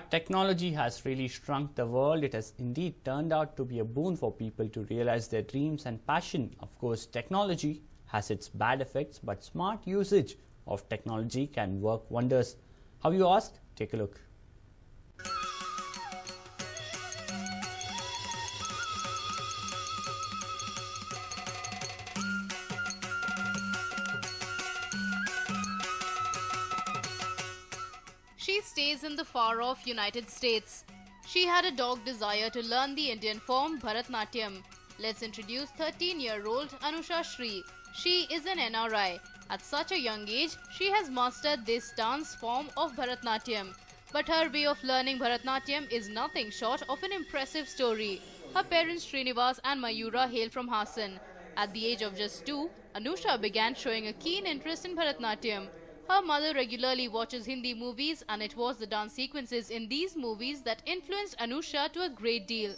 fact, technology has really shrunk the world. It has indeed turned out to be a boon for people to realize their dreams and passion. Of course, technology has its bad effects, but smart usage of technology can work wonders. How you ask? Take a look. She stays in the far-off United States. She had a dogged desire to learn the Indian form Bharatnatyam. Let's introduce 13-year-old Anusha Shri. She is an NRI. At such a young age, she has mastered this dance form of Bharatnatyam. But her way of learning Bharatnatyam is nothing short of an impressive story. Her parents Srinivas and Mayura hail from Hassan. At the age of just 2, Anusha began showing a keen interest in Bharatnatyam. Her mother regularly watches Hindi movies, and it was the dance sequences in these movies that influenced Anusha to a great deal.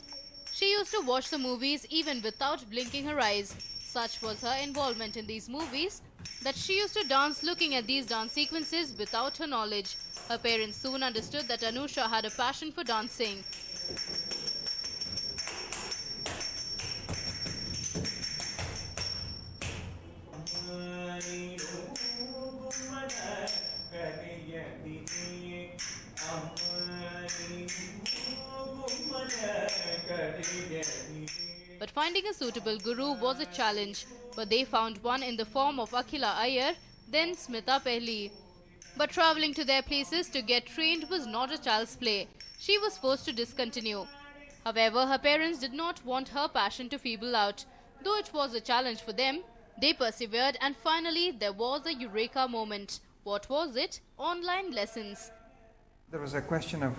She used to watch the movies even without blinking her eyes. Such was her involvement in these movies that she used to dance looking at these dance sequences without her knowledge. Her parents soon understood that Anusha had a passion for dancing. But finding a suitable guru was a challenge, but they found one in the form of Akhila Iyer, then Smita Pehli. But travelling to their places to get trained was not a child's play. She was forced to discontinue. However, her parents did not want her passion to feeble out. Though it was a challenge for them, they persevered, and finally there was a eureka moment. What was it? Online lessons. There was a question of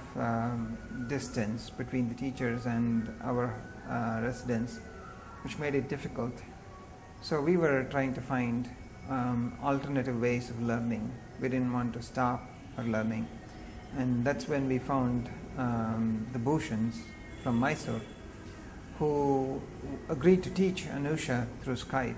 distance between the teachers and our residents, which made it difficult. So we were trying to find alternative ways of learning. We didn't want to stop our learning. And that's when we found the Bhushans from Mysore, who agreed to teach Anusha through Skype.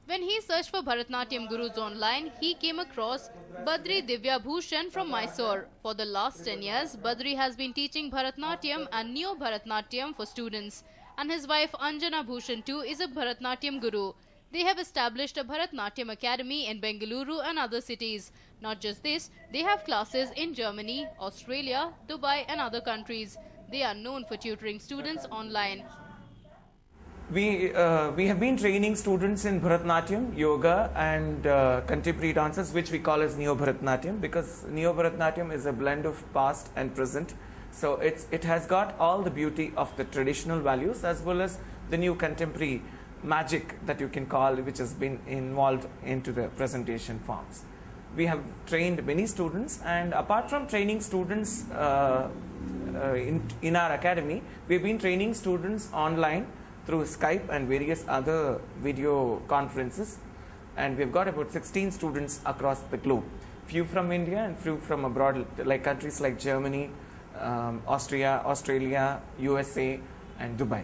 When he searched for Bharatnatyam gurus online, he came across Badri Divya Bhushan from Mysore. For the last 10 years, Badri has been teaching Bharatnatyam and Neo Bharatnatyam for students. And his wife Anjana Bhushan too is a Bharatnatyam guru. They have established a Bharatnatyam academy in Bengaluru and other cities. Not just this, they have classes in Germany, Australia, Dubai and other countries. They are known for tutoring students online. We have been training students in Bharatnatyam, yoga and contemporary dances, which we call as Neo Bharatnatyam, because Neo Bharatnatyam is a blend of past and present. So it has got all the beauty of the traditional values as well as the new contemporary magic that you can call, which has been involved into the presentation forms. We have trained many students, and apart from training students in our academy, we have been training students online through Skype and various other video conferences, and we've got about 16 students across the globe, few from India and few from abroad, like countries like Germany, Austria, Australia, USA and Dubai.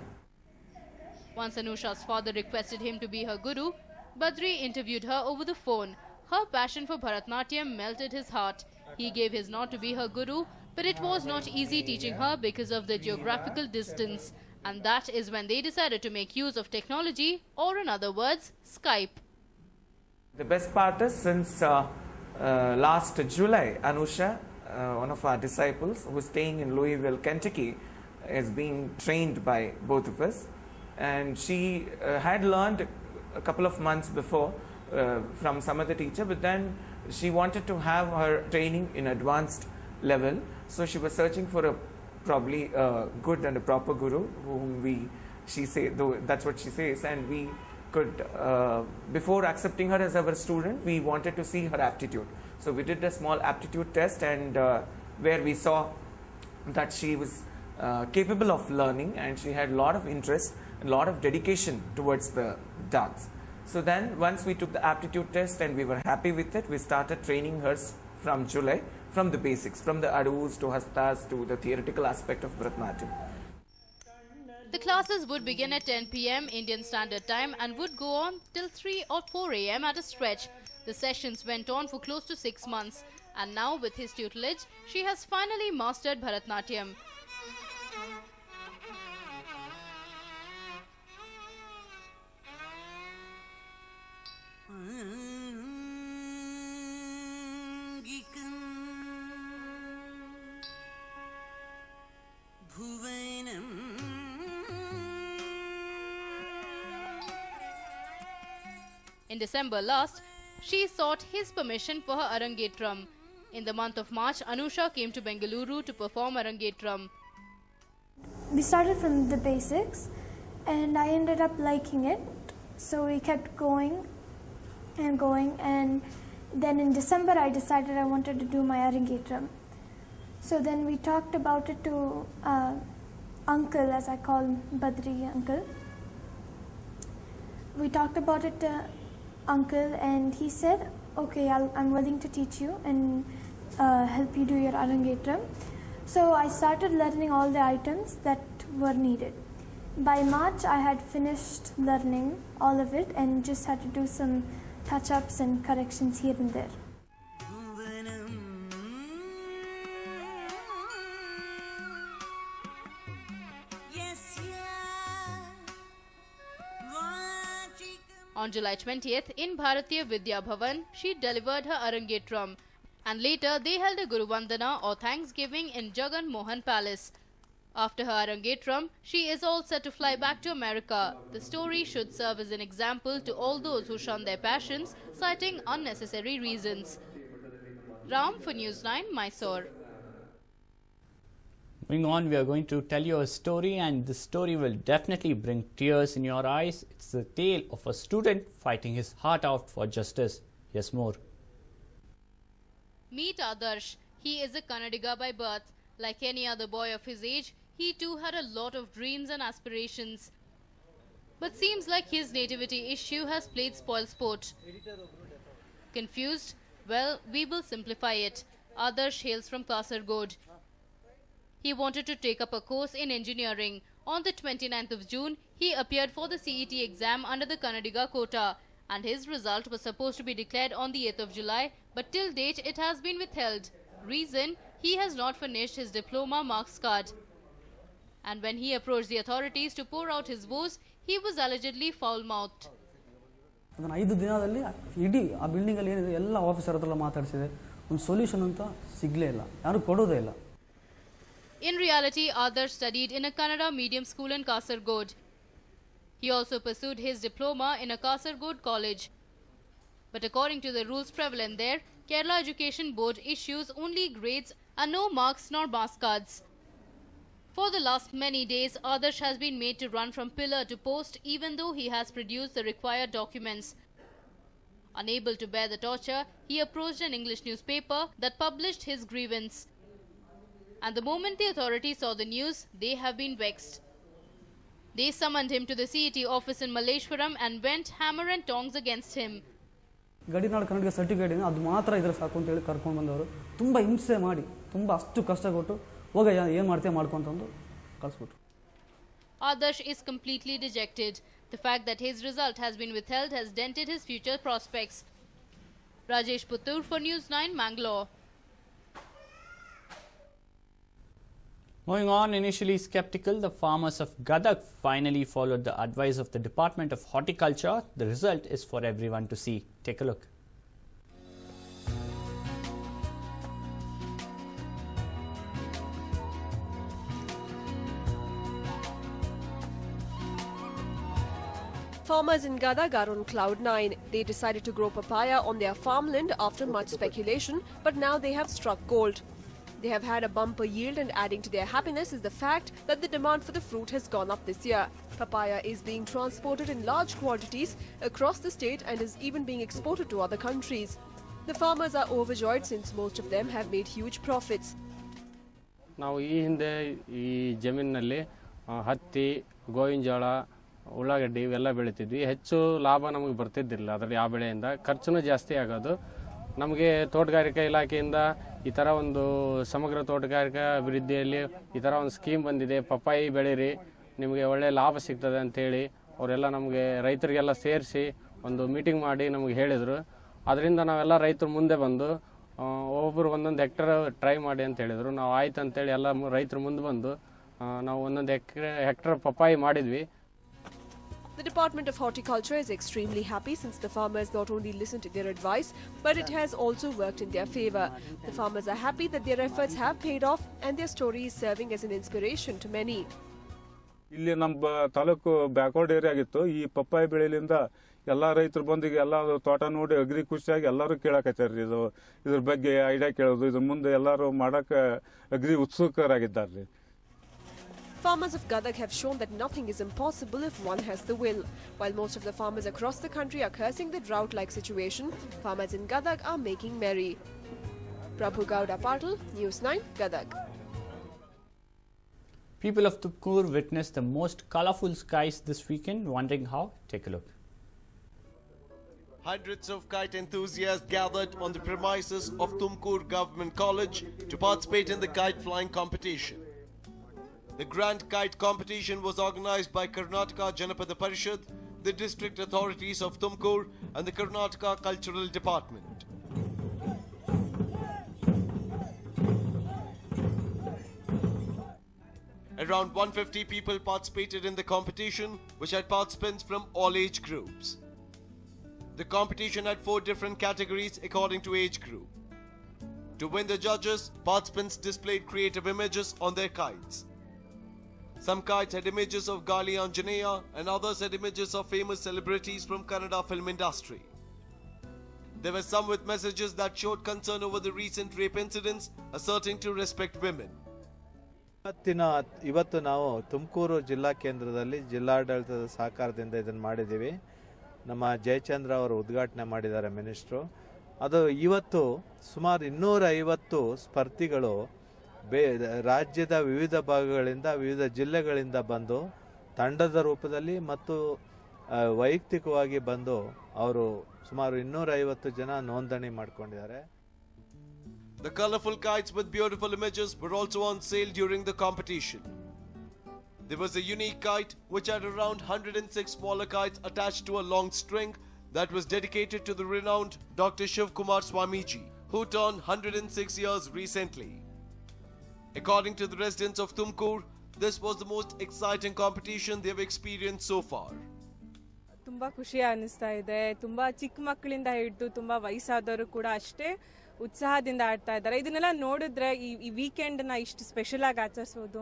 Once Anusha's father requested him to be her guru, Badri interviewed her over the phone. Her passion for Bharatnatyam melted his heart. He gave his nod to be her guru, but it was not easy teaching her because of the geographical distance. And that is when they decided to make use of technology, or in other words, Skype. The best part is, since last July, Anusha, one of our disciples who is staying in Louisville, Kentucky, is being trained by both of us. And she had learned a couple of months before from some other teacher, but then she wanted to have her training in advanced level. So she was searching for a probably a good and a proper guru whom that's what she says, and we could, before accepting her as our student, we wanted to see her aptitude. So we did a small aptitude test, and where we saw that she was capable of learning, and she had a lot of interest, a lot of dedication towards the dance. So then once we took the aptitude test and we were happy with it, we started training her from July, from the basics, from the adus to hastas to the theoretical aspect of Bharatnatyam. The classes would begin at 10 p.m. Indian Standard Time and would go on till 3 or 4 a.m. at a stretch. The sessions went on for close to 6 months, And now with his tutelage, she has finally mastered Bharatnatyam. In December last, she sought his permission for her Arangetram. In the month of March, Anusha came to Bengaluru to perform Arangetram. We started from the basics and I ended up liking it. So we kept going, and then in December I decided I wanted to do my Arangetram. So then we talked about it to uncle, as I call Badri uncle. We talked about it to uncle and he said, okay, I'm willing to teach you and help you do your Arangetram. So I started learning all the items that were needed. By March I had finished learning all of it and just had to do some touch-ups and corrections here and there. On July 20th, in Bharatiya Vidya Bhavan, she delivered her Arangetram, and later they held a Guru Vandana or Thanksgiving in Jagan Mohan Palace. After her Arangetram, she is all set to fly back to America. The story should serve as an example to all those who shun their passions, citing unnecessary reasons. Ram for News9, Mysore. Moving on, we are going to tell you a story, and this story will definitely bring tears in your eyes. It's the tale of a student fighting his heart out for justice. Here's more. Meet Adarsh. He is a Kannadiga by birth. Like any other boy of his age, he too had a lot of dreams and aspirations. But seems like his nativity issue has played spoilsport. Confused? Well, we will simplify it. Adarsh hails from Kasargod. He wanted to take up a course in engineering. On the 29th of June, he appeared for the CET exam under the Kannadiga quota, and his result was supposed to be declared on the 8th of July, but till date it has been withheld. Reason? He has not finished his diploma marks card. And when he approached the authorities to pour out his woes, he was allegedly foul-mouthed. ಅದನ್ನು 5 ದಿನದಲ್ಲಿ ಇಡೀ ಆ ಬಿಲ್ಡಿಂಗಲ್ಲಿ ಏನಿದೆ ಎಲ್ಲ officer ಹತ್ರ ಮಾತಾಡಿಸಿದೆ, ಒಂದು solution ಅಂತ ಸಿಗಲೇ ಇಲ್ಲ, ಯಾರು ಕೊಡೋದೇ ಇಲ್ಲ. In reality, Adarsh studied in a Kannada medium school in Kasargod. He also pursued his diploma in a Kasargod college. But according to the rules prevalent there, Kerala Education Board issues only grades and no marks nor marks cards. For the last many days, Adarsh has been made to run from pillar to post even though he has produced the required documents. Unable to bear the torture, he approached an English newspaper that published his grievance. And the moment the authorities saw the news, they have been vexed. They summoned him to the CET office in Malleshwaram and went hammer and tongs against him. ಗಡಿನಾಡು ಕನ್ನಡಿಗ certificate ಇದೆ, ಅದು ಮಾತ್ರ ಇದ್ರೆ ಸಾಕು ಅಂತ ಹೇಳಿ ಕರ್ಕೊಂಡು ಬಂದವರು ತುಂಬ ಹಿಂಸೆ ಮಾಡಿ, ತುಂಬ ಅಷ್ಟು ಕಷ್ಟ ಕೊಟ್ಟು ಹೋಗಯ್ಯ ಏನು ಮಾಡ್ತೀಯ ಮಾಡ್ಕೊಂತಂದು ಕಳಿಸ್ಬಿಟ್ರು. Adarsh is completely dejected. The fact that his result has been withheld has dented his future prospects. Rajesh Puttur for News9, Mangalore. Moving on, initially skeptical, the farmers of Gadag finally followed the advice of the Department of Horticulture. The result is for everyone to see. Take a look. Farmers in Gadag are on cloud 9. They decided to grow papaya on their farmland after much speculation, but now they have struck gold. They have had a bumper yield, and adding to their happiness is the fact that the demand for the fruit has gone up this year. Papaya is being transported in large quantities across the state and is even being exported to other countries. The farmers are overjoyed since most of them have made huge profits. ನಾವು ಈ ಹಿಂದೆ ಈ ಜಮೀನಿನಲ್ಲಿ ಹತ್ತಿ, ಗೋವಿನ ಜೋಳ, ಉಳ್ಳಾಗಡ್ಡಿ ಇವೆಲ್ಲ ಬೆಳಿತಿದ್ವಿ. ಹೆಚ್ಚು ಲಾಭ ನಮಗೆ ಬರ್ತಿದ್ದಿಲ್ಲ ಅದರಲ್ಲಿ, ಆ ಬೆಳೆಯಿಂದ ಖರ್ಚುನೂ ಜಾಸ್ತಿ ಆಗೋದು. ನಮಗೆ ತೋಟಗಾರಿಕಾ ಇಲಾಖೆಯಿಂದ ಈ ಥರ ಒಂದು ಸಮಗ್ರ ತೋಟಗಾರಿಕಾ ಅಭಿವೃದ್ಧಿಯಲ್ಲಿ ಈ ಥರ ಒಂದು ಸ್ಕೀಮ್ ಬಂದಿದೆ, ಪಪ್ಪಾಯಿ ಬೆಳೀರಿ ನಿಮಗೆ ಒಳ್ಳೆ ಲಾಭ ಸಿಗ್ತದೆ ಅಂಥೇಳಿ ಅವರೆಲ್ಲ ನಮಗೆ ರೈತರಿಗೆಲ್ಲ ಸೇರಿಸಿ ಒಂದು ಮೀಟಿಂಗ್ ಮಾಡಿ ನಮಗೆ ಹೇಳಿದರು. ಅದರಿಂದ ನಾವೆಲ್ಲ ರೈತರು ಮುಂದೆ ಬಂದು ಒಬ್ಬರು ಒಂದೊಂದು ಹೆಕ್ಟರ್ ಟ್ರೈ ಮಾಡಿ ಅಂತ ಹೇಳಿದರು. ನಾವು ಆಯ್ತು ಅಂತೇಳಿ ಎಲ್ಲ ರೈತರು ಮುಂದೆ ಬಂದು ನಾವು ಒಂದೊಂದು ಹೆಕ್ಟರ್ ಪಪ್ಪಾಯಿ ಮಾಡಿದ್ವಿ. The Department of Horticulture is extremely happy since the farmers not only listened to their advice, but it has also worked in their favor. The farmers are happy that their efforts have paid off and their story is serving as an inspiration to many. ಇಲ್ಲಿ ನಮ್ಮ taluk backward area ಆಗಿತ್ತು. ಈ ಪಪ್ಪಾಯಿ ಬೆಳೆಯಿಂದ ಎಲ್ಲ ರೈತರು ಬಂದು ಎಲ್ಲ ತೋಟ ನೋಡಿ ಅಗ್ರಿ ಖುಷಿಯಾಗಿ ಎಲ್ಲರೂ ಕೇಳಕತ್ತಾರ್ರಿ. ಇದ್ರ ಬಗ್ಗೆ ಐಡಿಯಾ ಕೇಳೋದು, ಇದ್ರ ಮುಂದೆ ಎಲ್ಲರೂ ಮಾಡಕ್ಕೆ agri ಉತ್ಸುಕರಾಗಿದ್ದಾರೆ. Farmers of Gadag have shown that nothing is impossible if one has the will. While most of the farmers across the country are cursing the drought-like situation, farmers in Gadag are making merry. Prabhu Gowda Patil, News9, Gadag. People of Tumkur witnessed the most colorful skies this weekend. Wondering how? Take a look. Hundreds of kite enthusiasts gathered on the premises of Tumkur Government College to participate in the kite flying competition. The Grand Kite Competition was organized by Karnataka Janapada Parishad, the district authorities of Tumkur and the Karnataka Cultural Department. Around 150 people participated in the competition, which had participants from all age groups. The competition had 4 different categories according to age group. To win the judges, participants displayed creative images on their kites. Some kites had images of Gali Anjaneya and others had images of famous celebrities from Kannada film industry. There were some with messages that showed concern over the recent rape incidents, asserting to respect women. ಇವತ್ತು ನಾವು ತುಮಕೂರು ಜಿಲ್ಲಾ ಕೇಂದ್ರದಲ್ಲಿ ಜಿಲ್ಲಾಡಳಿತದ ಸಹಕಾರದಿಂದ ಇದನ್ನು ಮಾಡಿದ್ದೀವಿ. ನಮ್ಮ ಜಯಚಂದ್ರ ಅವರು ಉದ್ಘಾಟನೆ ಮಾಡಿದ್ದಾರೆ ಮಿನಿಸ್ಟ್ರು. ಅದು ಇವತ್ತು ಸುಮಾರು 250 ಸ್ಪರ್ಧಿಗಳು ರಾಜ್ಯದ ವಿವಿಧ ಭಾಗಗಳಿಂದ ವಿವಿಧ ಜಿಲ್ಲೆಗಳಿಂದ ಬಂದು ತಂಡದ ರೂಪದಲ್ಲಿ ಮತ್ತು ವೈಯಕ್ತಿಕವಾಗಿ ಬಂದು ಅವರು ಸುಮಾರು 250 ಜನ ನೋಂದಣಿ ಮಾಡಿಕೊಂಡಿದ್ದಾರೆ. The colorful kites with beautiful images were also on sale during the competition. There was a unique kite which had around 106 smaller kites attached to a long string that was dedicated to the renowned Dr. Shiv Kumar Swamiji, who turned 106 years recently. According to the residents of Tumkur, this was the most exciting competition they have experienced so far. ತುಂಬಾ ಖುಷಿ ಅನಿಸ್ತಾ ಇದೆ. ತುಂಬಾ ಚಿಕ್ಕ ಮಕ್ಕಳಿಂದ ಹಿಡಿದು ತುಂಬಾ ವಯಸ್ಸಾದವರು ಕೂಡ ಅಷ್ಟೇ ಉತ್ಸಾಹದಿಂದ ಆಡ್ತಾ ಇದ್ದಾರೆ. ಇದನ್ನೆಲ್ಲ ನೋಡಿದ್ರೆ ಈ ವೀಕೆಂಡ್ ನ ಇಷ್ಟು ಸ್ಪೆಷಲ್ ಆಗಿ ಆಚರಿಸೋದು,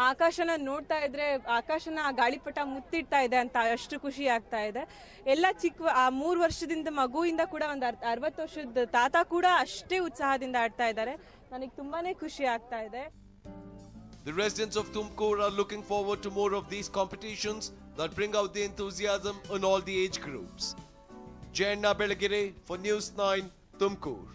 ಆಕಾಶನ ನೋಡ್ತಾ ಇದ್ರೆ ಆಕಾಶನ ಆ ಗಾಳಿಪಟ ಮುತ್ತಿಡ್ತಾ ಇದೆ ಅಂತ ಅಷ್ಟು ಖುಷಿ ಆಗ್ತಾ ಇದೆ. ಎಲ್ಲ ಚಿಕ್ಕ 3 ವರ್ಷದಿಂದ ಮಗುವಿಂದ ಕೂಡ ಒಂದು 60 ವರ್ಷದ ತಾತ ಕೂಡ ಅಷ್ಟೇ ಉತ್ಸಾಹದಿಂದ ಆಡ್ತಾ ಇದ್ದಾರೆ. ನನಗೆ ತುಂಬಾನೇ ಖುಷಿ ಆಗ್ತಾ ಇದೆ. The residents of Tumkur are looking forward to more of these competitions that bring out the enthusiasm in all the age groups. Jayanna Belagire for News9, Tumkur.